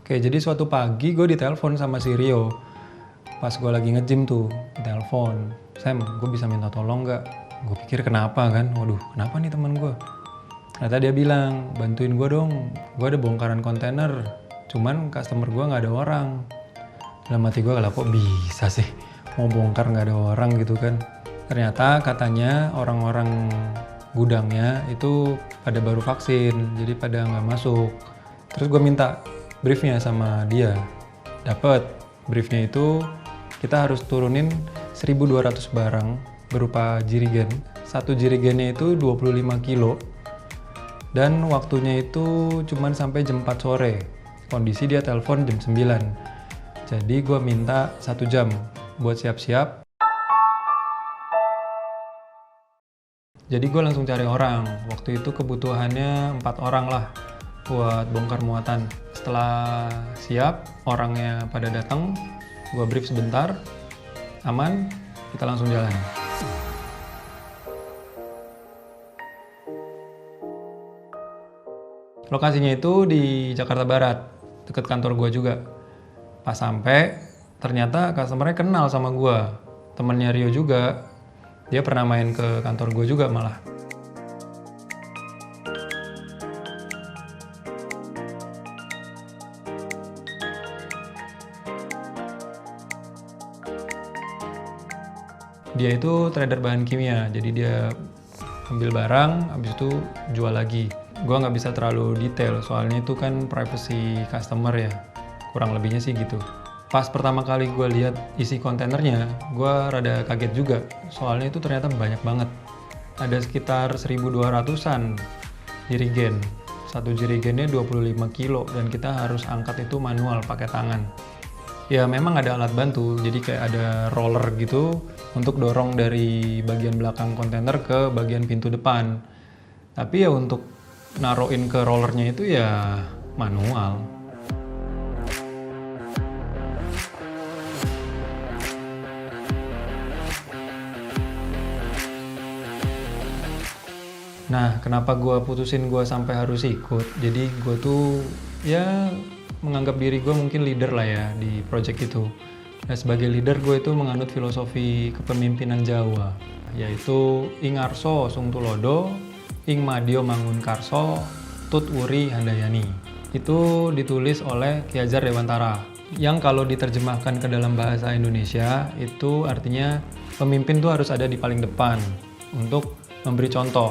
Oke, jadi suatu pagi gue ditelepon sama si Rio. Pas gue lagi nge-gym tuh, ditelepon. Sam, gue bisa minta tolong nggak? Gue pikir kenapa kan? Waduh, kenapa nih teman gue? Ternyata dia bilang, bantuin gue dong. Gue ada bongkaran kontainer. Cuman customer gue nggak ada orang. Dalam hati gue, lah kok bisa sih? Mau bongkar nggak ada orang gitu kan? Ternyata katanya orang-orang gudangnya itu pada baru vaksin, jadi pada nggak masuk. Terus gue minta briefnya sama dia. Dapat briefnya itu kita harus turunin 1.200 barang berupa jirigen. Satu jirigennya itu 25 kilo dan waktunya itu cuman sampai jam 4 sore. Kondisi dia telepon jam 9. Jadi gue minta 1 jam buat siap-siap. Jadi gue langsung cari orang. Waktu itu kebutuhannya 4 orang lah buat bongkar muatan. Setelah siap, orangnya pada datang, gue brief sebentar, aman, kita langsung jalan. Lokasinya itu di Jakarta Barat, deket kantor gue juga. Pas sampai, ternyata customer-nya kenal sama gue. Temennya Rio juga, dia pernah main ke kantor gue juga malah. Dia itu trader bahan kimia, jadi dia ambil barang, habis itu jual lagi. Gua nggak bisa terlalu detail, soalnya itu kan privacy customer ya. Kurang lebihnya sih gitu. Pas pertama kali gue lihat isi kontainernya, gue rada kaget juga. Soalnya itu ternyata banyak banget. Ada sekitar 1.200-an jirigen. Satu jirigennya 25 kilo dan kita harus angkat itu manual pakai tangan. Ya memang ada alat bantu, jadi kayak ada roller gitu untuk dorong dari bagian belakang kontainer ke bagian pintu depan. Tapi ya untuk naruhin ke rollernya itu ya manual. Nah, kenapa gue putusin gue sampai harus ikut? Jadi gue tuh ya menganggap diri gue mungkin leader lah ya di project itu. Nah, sebagai leader gue itu menganut filosofi kepemimpinan Jawa, yaitu ing arso sung tulodo, ing madyo mangun karso, tut wuri handayani. Itu ditulis oleh Ki Hajar Dewantara, yang kalau diterjemahkan ke dalam bahasa Indonesia itu artinya pemimpin tuh harus ada di paling depan untuk memberi contoh.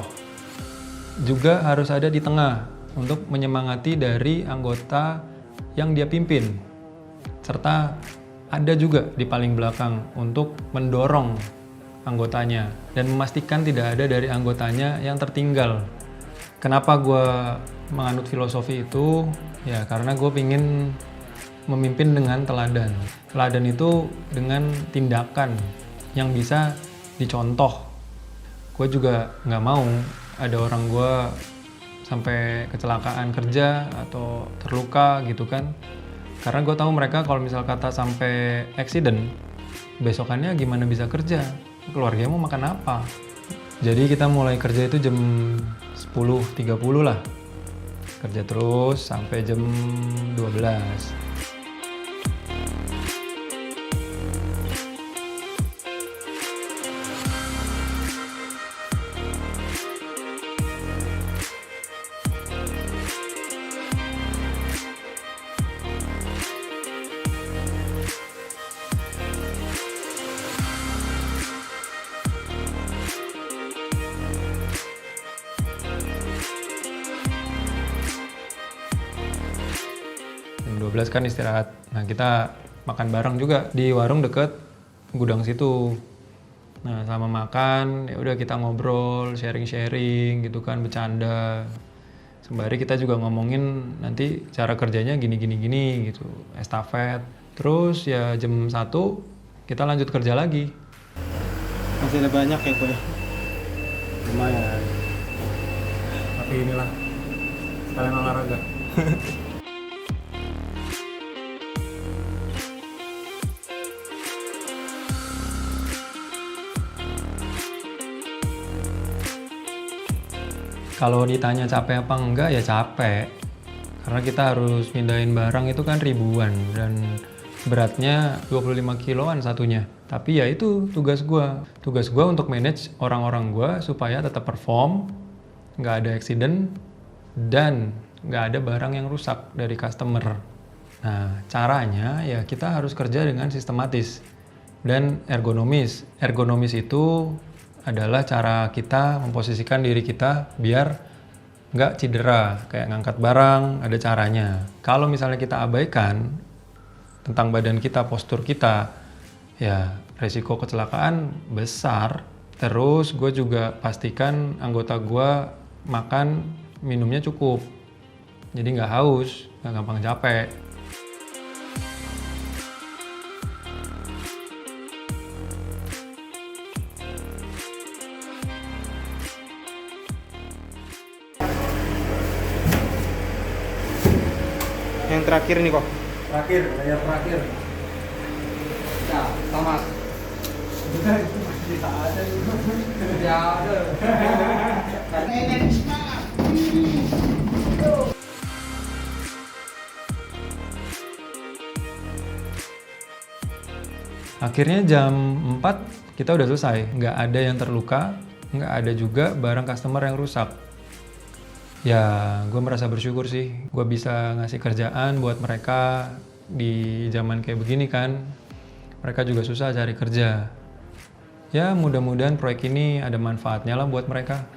Juga harus ada di tengah untuk menyemangati dari anggota yang dia pimpin, serta ada juga di paling belakang untuk mendorong anggotanya dan memastikan tidak ada dari anggotanya yang tertinggal. Kenapa gue menganut filosofi itu? Ya karena gue pingin memimpin dengan teladan. Teladan itu dengan tindakan yang bisa dicontoh. Gue juga nggak mau ada orang gue sampai kecelakaan kerja atau terluka gitu kan. Karena gue tahu mereka kalau misal kata sampai accident, besokannya gimana bisa kerja, keluarganya mau makan apa. Jadi kita mulai kerja itu jam 10.30 lah, kerja terus sampai jam 12. 12 kan istirahat. Nah kita makan bareng juga di warung deket gudang situ. Nah selama makan ya udah kita ngobrol, sharing-sharing gitu kan, bercanda. Sembari kita juga ngomongin nanti cara kerjanya gini gitu, estafet. Terus ya jam 1 kita lanjut kerja lagi. Masih ada banyak ya Boy? Lumayan. Tapi inilah sekalian olahraga. Kalau ditanya capek apa enggak, ya capek. Karena kita harus mindahin barang itu kan ribuan dan beratnya 25 kiloan satunya. Tapi ya itu tugas gue. Tugas gue untuk manage orang-orang gue supaya tetap perform, nggak ada accident, dan nggak ada barang yang rusak dari customer. Nah, caranya ya kita harus kerja dengan sistematis dan ergonomis. Ergonomis itu adalah cara kita memposisikan diri kita biar nggak cedera, kayak ngangkat barang, ada caranya. Kalau misalnya kita abaikan tentang badan kita, postur kita, ya resiko kecelakaan besar. Terus gue juga pastikan anggota gue makan, minumnya cukup. Jadi nggak haus, nggak gampang capek. Yang terakhir nih kok. Terakhir, layar terakhir. Ya, sama. Bukan, itu masih tak ada juga. Ya, ada. Akhirnya jam 4 kita udah selesai. Nggak ada yang terluka, nggak ada juga barang customer yang rusak. Ya, gue merasa bersyukur sih. Gue bisa ngasih kerjaan buat mereka di zaman kayak begini kan. Mereka juga susah cari kerja. Ya, mudah-mudahan proyek ini ada manfaatnya lah buat mereka.